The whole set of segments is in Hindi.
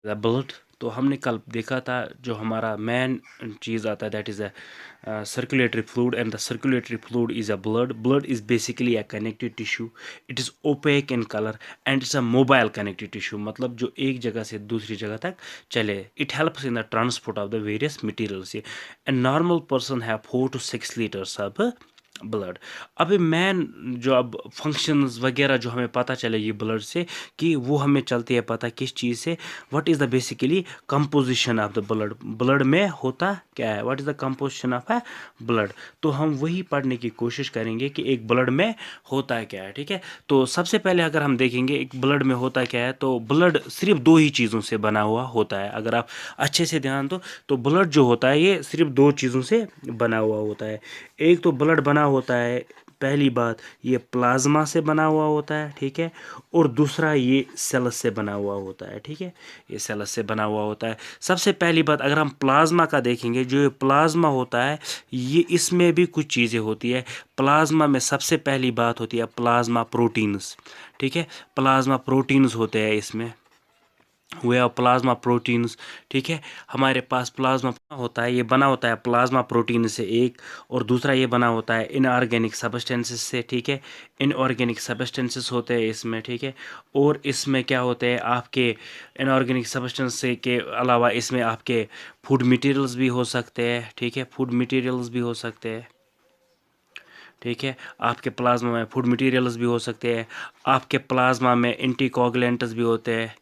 ब्लड। तो हमने कल देखा था जो हमारा मेन चीज़ आता है that is a circulatory fluid, and the circulatory fluid is a blood is basically a connective tissue. It is opaque in color and it's a mobile connective tissue, मतलब जो एक जगह से दूसरी जगह तक चले. It helps in the transport of the various materials. A normal person have 4 to 6 liters of blood. अभी मैन जो अब फंक्शंस वगैरह जो हमें पता चलेगी ब्लड से कि वो हमें चलती है पता किस चीज़ से. What is the basically composition of the blood. Blood में होता क्या है, what is the composition of a blood. तो हम वही पढ़ने की कोशिश करेंगे कि एक ब्लड में होता क्या है. ठीक है, तो सबसे पहले अगर हम देखेंगे एक ब्लड में होता क्या है, तो ब्लड सिर्फ दो ही चीज़ों से बना हुआ होता है. अगर आप अच्छे से ध्यान दो तो ब्लड जो होता है ये सिर्फ दो चीज़ों से बना हुआ होता है. एक तो ब्लड बना होता है, पहली बात ये प्लाज्मा से बना हुआ होता है. ठीक है, और दूसरा ये सेल्स से बना हुआ होता है. ठीक है, ये सेल्स से बना हुआ होता है. सबसे पहली बात अगर हम प्लाज्मा का देखेंगे, जो ये प्लाज्मा होता है ये इसमें भी कुछ चीज़ें होती है. प्लाज्मा में सबसे पहली बात होती है प्लाज्मा प्रोटीन्स. ठीक है, प्लाज्मा प्रोटीन्स होते हैं इसमें, वे आर प्लाज्मा प्रोटीन्स. ठीक है, हमारे पास प्लाज्मा होता है, ये बना होता है प्लाज्मा प्रोटीन से एक, और दूसरा ये बना होता है इनऑर्गेनिक सब्सटेंसेस से. ठीक है, इनऑर्गेनिक सब्सटेंसेस होते हैं इसमें. ठीक है, और इसमें क्या होते हैं आपके इनऑर्गेनिक सब्सटेंस से के अलावा इसमें आपके फूड मटेरियल्स भी हो सकते हैं. ठीक है, फूड मटेरियल्स भी हो सकते हैं. ठीक है, आपके प्लाज्मा में फूड मटेरियल्स भी हो सकते हैं. आपके प्लाज्मा में एंटीकोगुलेंट्स भी होते हैं.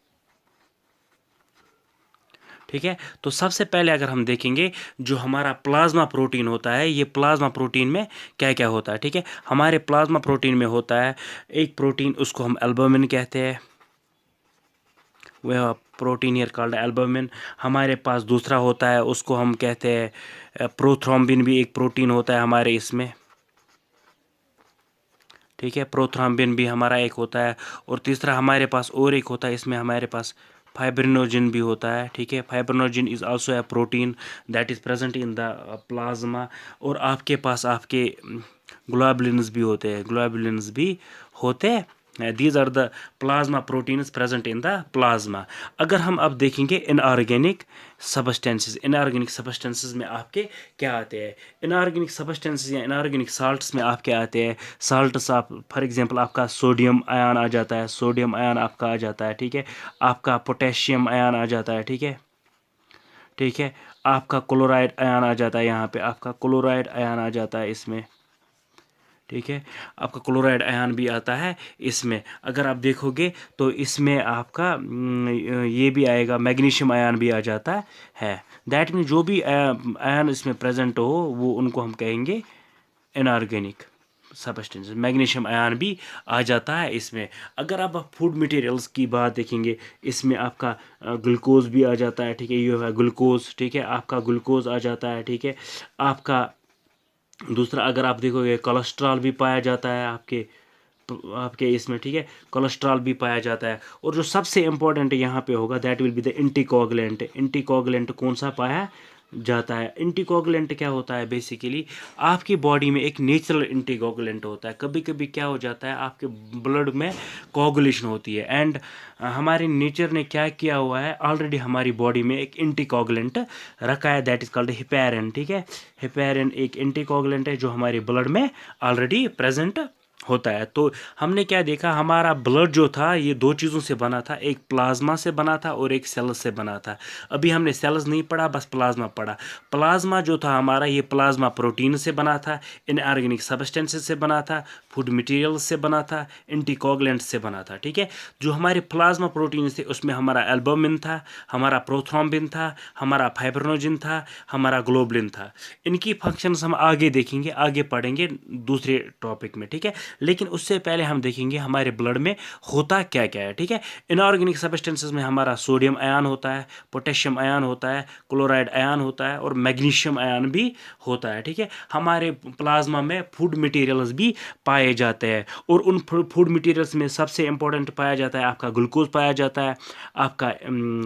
ठीक है, तो सबसे पहले अगर हम देखेंगे जो हमारा प्लाज्मा प्रोटीन होता है, ये प्लाज्मा प्रोटीन में क्या क्या होता है. ठीक है, हमारे प्लाज्मा प्रोटीन में होता है एक प्रोटीन, उसको हम एल्बुमिन कहते हैं. वह प्रोटीन हियर कॉल्ड एल्बुमिन. हमारे पास दूसरा होता है उसको हम कहते हैं प्रोथ्रोम्बिन, भी एक प्रोटीन होता है हमारे इसमें. ठीक है, प्रोथ्रोम्बिन भी हमारा एक होता है. और तीसरा हमारे पास और एक होता है इसमें, हमारे पास फाइब्रिनोजिन भी होता है. ठीक है, fibrinogen is also a protein that is present in the plasma. और आपके पास आपके ग्लोबुलिन्स भी होते हैं, ग्लोबुलिन्स भी होते हैं. These are the plasma proteins present in the plasma. अगर हम अब देखेंगे इनऑर्गेनिक सब्सटेंसेस, इनऑर्गेनिक सब्सटेंसेस में आपके क्या आते हैं. इनऑर्गेनिक सब्सटेंसेस या इनऑर्गेनिक साल्ट्स में आपके आते हैं साल्ट्स. आप फॉर एग्जांपल आपका सोडियम आयन आ जाता है, सोडियम आयन आपका आ जाता है. ठीक है, आपका पोटेशियम आयन आ जाता है. ठीक है, ठीक है, आपका क्लोराइड आयन आ जाता है, यहाँ पे आपका क्लोराइड आयन आ जाता है इसमें. ठीक है, आपका क्लोराइड आयन भी आता है इसमें. अगर आप देखोगे तो इसमें आपका ये भी आएगा, मैग्नीशियम आयन भी आ जाता है. दैट मीन जो भी आयन इसमें प्रेजेंट हो वो उनको हम कहेंगे इनऑर्गेनिक सब्सटेंसेस. मैग्नीशियम आयन भी आ जाता है इसमें. अगर आप फूड मटेरियल्स की बात देखेंगे, इसमें आपका ग्लूकोज भी आ जाता है. ठीक है, ये है ग्लूकोज. ठीक है, आपका ग्लूकोज आ जाता है. ठीक है, आपका दूसरा अगर आप देखोगे कोलेस्ट्रॉल भी पाया जाता है आपके आपके इसमें. ठीक है, कोलेस्ट्रॉल भी पाया जाता है. और जो सबसे इम्पोर्टेंट यहाँ पे होगा that will be the anticoagulant. Anticoagulant कौन सा पाया जाता है. एंटीकोगुलेंट क्या होता है, बेसिकली आपकी बॉडी में एक नेचुरल एंटीकोगुलेंट होता है. कभी कभी क्या हो जाता है आपके ब्लड में कोगुलेशन होती है, एंड हमारे नेचर ने क्या किया हुआ है, ऑलरेडी हमारी बॉडी में एक एंटीकोगुलेंट रखा है दैट इज कॉल्ड हेपेरिन. ठीक है, हेपेरिन एक एंटीकोगुलेंट है जो हमारे ब्लड में ऑलरेडी प्रेजेंट होता है. तो हमने क्या देखा, हमारा ब्लड जो था ये दो चीज़ों से बना था, एक प्लाज्मा से बना था और एक सेल्स से बना था. अभी हमने सेल्स नहीं पढ़ा, बस प्लाज्मा पढ़ा. प्लाज्मा जो था हमारा ये प्लाज्मा प्रोटीन से बना था, इनऑर्गेनिक सब्सटेंसेस से बना था, फूड मटेरियल्स से बना था, एंटीकोगुलेंट्स से बना था. ठीक है, जो हमारे प्लाज्मा प्रोटीन थे उसमें हमारा एल्बुमिन था, हमारा प्रोथ्रोम्बिन था, हमारा फाइब्रिनोजिन था, हमारा ग्लोबुलिन था. इनकी फंक्शंस हम आगे देखेंगे, आगे पढ़ेंगे दूसरे टॉपिक में. ठीक है, लेकिन उससे पहले हम देखेंगे हमारे ब्लड में होता क्या क्या है. ठीक है, इनऑर्गेनिक सब्सटेंसेस में हमारा सोडियम आयन होता है, पोटेशियम आयन होता है, क्लोराइड आयन होता है और मैग्नीशियम आयन भी होता है. ठीक है, हमारे प्लाज्मा में फूड मटेरियल्स भी पाए जाते हैं, और उन फूड मटेरियल्स में सबसे इंपॉर्टेंट पाया जाता है आपका ग्लूकोज पाया जाता है, आपका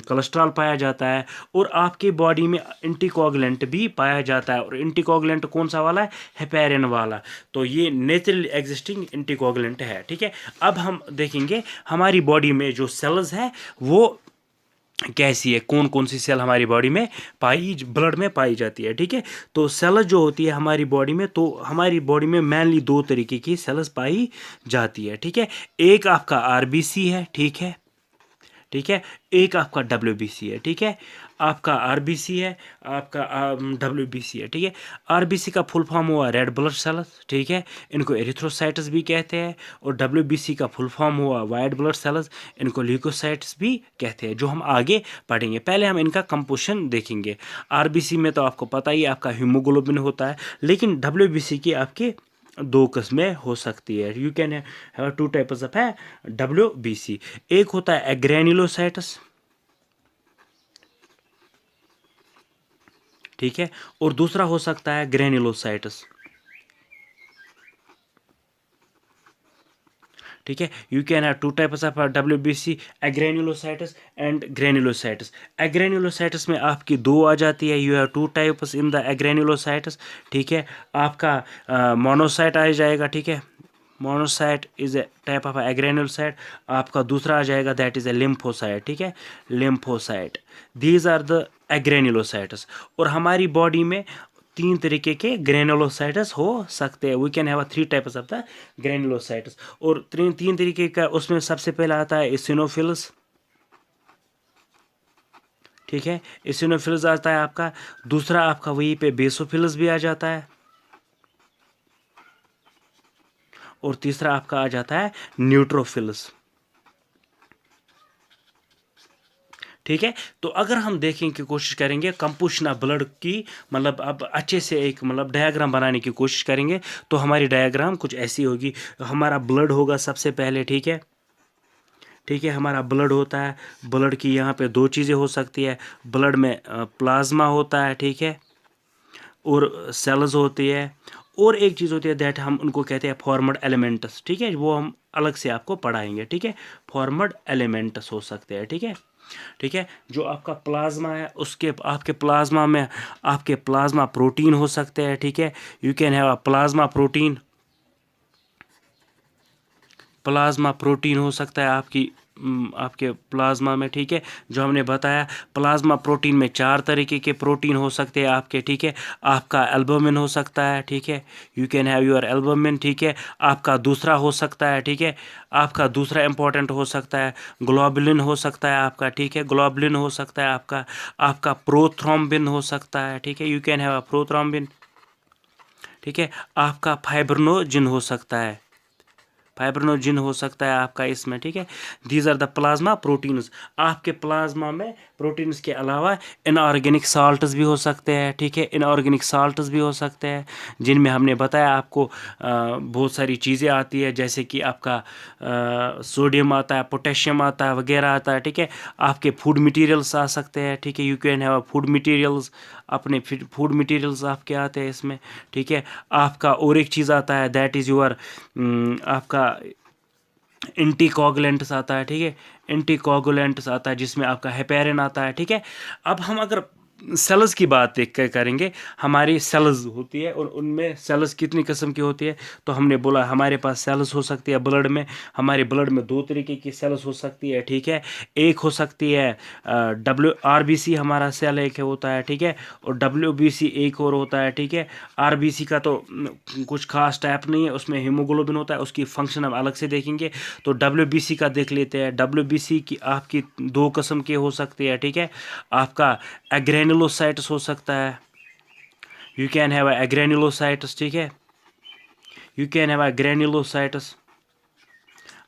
कोलेस्ट्रॉल पाया जाता है, और आपकी बॉडी में एंटीकोगुलेंट भी पाया जाता है. और एंटीकोगुलेंट कौन सा वाला है, हेपेरिन वाला. तो ये नेचुरली एग्जिस्टिंग एंटीकोगुलेंट है. ठीक है, अब हम देखेंगे हमारी बॉडी में जो सेल्स है वो कैसी है, कौन कौन सी सेल हमारी बॉडी में ब्लड में पाई जाती है, ठीक है। तो सेल्स जो होती है हमारी बॉडी में, तो हमारी बॉडी में मेनली दो तरीके की सेल्स पाई जाती है, ठीक है। एक आपका आरबीसी है, ठीक है, ठीक है। एक आपका डब्ल्यूबीसी है, ठीक है। आपका आरबीसी है, आपका डब्ल्यूबीसी है, ठीक है। आरबीसी का फुल फॉर्म हुआ रेड ब्लड सेल्स, ठीक है, इनको एरिथ्रोसाइट्स भी कहते हैं। और डब्ल्यूबीसी का फुल फॉर्म हुआ वाइट ब्लड सेल्स, इनको ल्यूकोसाइट्स भी कहते हैं, जो हम आगे पढ़ेंगे। पहले हम इनका कंपोजिशन देखेंगे। आरबीसी में तो आपको पता ही आपका हीमोग्लोबिन होता है, लेकिन डब्ल्यूबीसी की आपके दो किस्में हो सकती है। You can have two types of है डब्ल्यूबीसी। एक होता है ग्रैन्युलोसाइट्स, ठीक है, और दूसरा हो सकता है ग्रैन्युलोसाइट्स, ठीक है। You can have two types of WBC, agranulocytes and granulocytes. Agranulocytes में आपकी दो आ जाती है, you have two types in the agranulocytes, ठीक है। आपका मोनोसाइट आ जाएगा, ठीक है, monocyte is a type of agranulocyte. आपका दूसरा आ जाएगा दैट इज ए लिम्फोसाइट, ठीक है, lymphocyte. These are the agranulocytes. और हमारी बॉडी में तीन तरीके के ग्रेनुलोसाइट्स हो सकते हैं। We can have three types of the granulocytes. और तीन तरीके का, उसमें सबसे पहला आता है इसिनोफिल्स, ठीक है, इसिनोफिल्स आता है आपका। दूसरा आपका वहीं पे बेसोफिल्स भी आ जाता है। और तीसरा आपका आ जाता है न्यूट्रोफिल्स, ठीक है। तो अगर हम देखें की कोशिश करेंगे कंपोजिशन ऑफ ब्लड की, मतलब अब अच्छे से एक मतलब डायग्राम बनाने की कोशिश करेंगे, तो हमारी डायग्राम कुछ ऐसी होगी। हमारा ब्लड होगा सबसे पहले, ठीक है, ठीक है। हमारा ब्लड होता है, ब्लड की यहाँ पे दो चीज़ें हो सकती है। ब्लड में प्लाज्मा होता है, ठीक है, और सेल्स होती है। और एक चीज़ होती है दैट हम उनको कहते हैं फॉर्मड एलिमेंट्स, ठीक है, वो हम अलग से आपको पढ़ाएंगे, ठीक है। फॉर्मड एलिमेंट्स हो सकते हैं, ठीक है, ठीक है। जो आपका प्लाज्मा है, उसके आपके प्लाज्मा में आपके प्लाज्मा प्रोटीन हो सकते हैं, ठीक है। You can have a plasma protein, plasma protein हो सकता है आपके प्लाज्मा में, ठीक है। जो हमने बताया प्लाज्मा प्रोटीन में चार तरीके के प्रोटीन हो सकते हैं आपके, ठीक है। आपका एल्बुमिन हो सकता है, ठीक है, you can have your albumin, ठीक है। आपका दूसरा हो सकता है, ठीक है, आपका दूसरा इंपॉर्टेंट हो सकता है ग्लोबुलिन हो सकता है आपका, ठीक है, ग्लोबुलिन हो सकता है आपका प्रोथ्रोम्बिन हो सकता है, ठीक है, you can have a prothrombin, ठीक है। आपका फाइब्रिनोजिन हो सकता है, फाइब्रिनोजिन हो सकता है आपका इसमें, ठीक है। These are the plasma proteins. आपके प्लाज्मा में प्रोटीन्स के अलावा इनऑर्गेनिक साल्ट्स भी हो सकते हैं, ठीक है, इनऑर्गेनिक साल्ट्स भी हो सकते हैं, जिनमें हमने बताया आपको बहुत सारी चीज़ें आती है, जैसे कि आपका सोडियम आता है, पोटेशियम आता है, वगैरह आता है, ठीक है। आपके फूड मटेरियल्स आ सकते हैं, ठीक है, you can have food materials, अपने फूड मटेरियल्स आपके आते हैं इसमें, ठीक है। आपका और एक चीज़ आता है दैट इज़ योर आपका एंटीकोगुलेंट्स आता है, ठीक है, एंटीकोगुलेंट्स आता है, जिसमें आपका हेपेरिन आता है, ठीक है। अब हम अगर सेल्स की बात देख कर करेंगे, हमारी सेल्स होती है और उनमें सेल्स कितनी किस्म की होती है, तो हमने बोला हमारे पास सेल्स हो सकती है ब्लड में। हमारे ब्लड में दो तरीके की सेल्स हो सकती है, ठीक है। एक हो सकती है आरबीसी, हमारा सेल एक होता है, ठीक है, और डब्ल्यूबीसी एक और होता है, ठीक है। आरबीसी का तो कुछ खास टाइप नहीं है, उसमें हीमोग्लोबिन होता है, उसकी फंक्शन हम अलग से देखेंगे। तो डब्ल्यूबीसी का देख लेते हैं। डब्ल्यूबीसी की आपकी दो किस्म के हो सकती है, ठीक है। आपका एग्रेनुलोसाइट्स हो सकता है, यू कैन हैव एग्रेनुलोसाइट्स, ठीक है, यू कैन हैव एग्रेनुलोसाइट्स।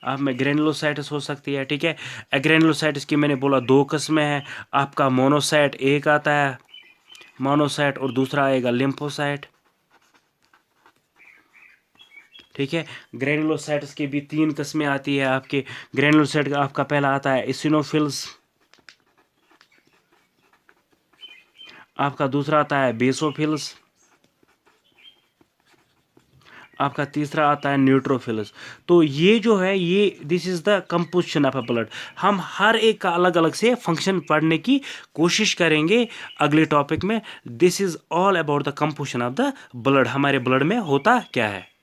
आप में ग्रेनुलोसाइट्स हो सकती है, ठीक है। एग्रेनुलोसाइट्स की मैंने बोला दो किस्में हैं। आपका मोनोसाइट एक आता है, मोनोसाइट, और दूसरा आएगा लिम्फोसाइट, ठीक है। ग्रेनुलोसाइट्स की भी तीन किस्में आती है आपके। ग्रेनुलोसाइट का आपका पहला आता है इसिनोफिल्स, आपका दूसरा आता है बेसोफिल्स, आपका तीसरा आता है न्यूट्रोफिल्स। तो ये जो है ये this is the composition of a blood. हम हर एक का अलग अलग से फंक्शन पढ़ने की कोशिश करेंगे अगले टॉपिक में। This is all about the composition of the blood, हमारे ब्लड में होता क्या है।